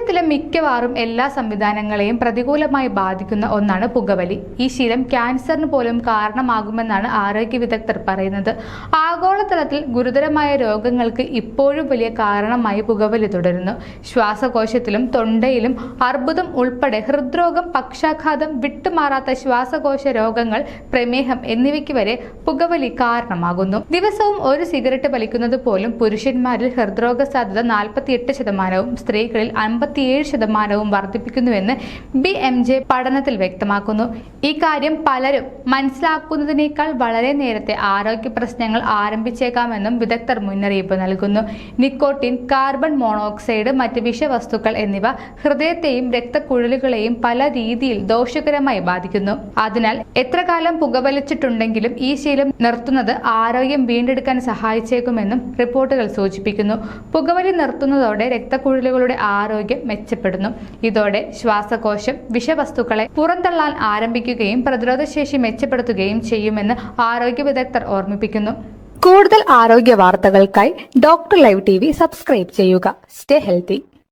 ശരീരത്തിലെ മിക്കവാറും എല്ലാ സംവിധാനങ്ങളെയും പ്രതികൂലമായി ബാധിക്കുന്ന ഒന്നാണ് പുകവലി. ഈ ശീലം ക്യാൻസറിന് പോലും കാരണമാകുമെന്നാണ് ആരോഗ്യ വിദഗ്ധർ പറയുന്നത്. ആഗോളതലത്തിൽ ഗുരുതരമായ രോഗങ്ങൾക്ക് ഇപ്പോഴും വലിയ കാരണമായി പുകവലി തുടരുന്നു. ശ്വാസകോശത്തിലും തൊണ്ടയിലും അർബുദം ഉൾപ്പെടെ ഹൃദ്രോഗം, പക്ഷാഘാതം, വിട്ടുമാറാത്ത ശ്വാസകോശ രോഗങ്ങൾ, പ്രമേഹം എന്നിവയ്ക്ക് വരെ പുകവലി കാരണമാകുന്നു. ദിവസവും ഒരു സിഗരറ്റ് വലിക്കുന്നത് പോലും പുരുഷന്മാരിൽ ഹൃദ്രോഗ സാധ്യത 48%, സ്ത്രീകളിൽ 57% വർദ്ധിപ്പിക്കുന്നുവെന്ന് BMJ പഠനത്തിൽ വ്യക്തമാക്കുന്നു. ഈ കാര്യം പലരും മനസ്സിലാക്കുന്നതിനേക്കാൾ വളരെ നേരത്തെ ആരോഗ്യ പ്രശ്നങ്ങൾ ആരംഭിച്ചേക്കാമെന്നും വിദഗ്ധർ മുന്നറിയിപ്പ് നൽകുന്നു. നിക്കോട്ടിൻ, കാർബൺ മോണോക്സൈഡ്, മറ്റ് വിഷവസ്തുക്കൾ എന്നിവ ഹൃദയത്തെയും രക്തക്കുഴലുകളെയും പല രീതിയിൽ ദോഷകരമായി ബാധിക്കുന്നു. അതിനാൽ എത്ര കാലം പുകവലിച്ചിട്ടുണ്ടെങ്കിലും ഈ ശീലം നിർത്തുന്നത് ആരോഗ്യം വീണ്ടെടുക്കാൻ സഹായിച്ചേക്കുമെന്നും റിപ്പോർട്ടുകൾ സൂചിപ്പിക്കുന്നു. പുകവലി നിർത്തുന്നതോടെ രക്തക്കുഴലുകളുടെ ആരോഗ്യം മെച്ചപ്പെടുന്നു. ഇതോടെ ശ്വാസകോശം വിഷവസ്തുക്കളെ പുറന്തള്ളാൻ ആരംഭിക്കുകയും പ്രതിരോധശേഷി മെച്ചപ്പെടുത്തുകയും ചെയ്യുമെന്ന് ആരോഗ്യ വിദഗ്ധർ ഓർമ്മിപ്പിക്കുന്നു. കൂടുതൽ ആരോഗ്യ വാർത്തകൾക്കായി ഡോക്ടർ ലൈവ് TV സബ്സ്ക്രൈബ് ചെയ്യുക. Stay healthy.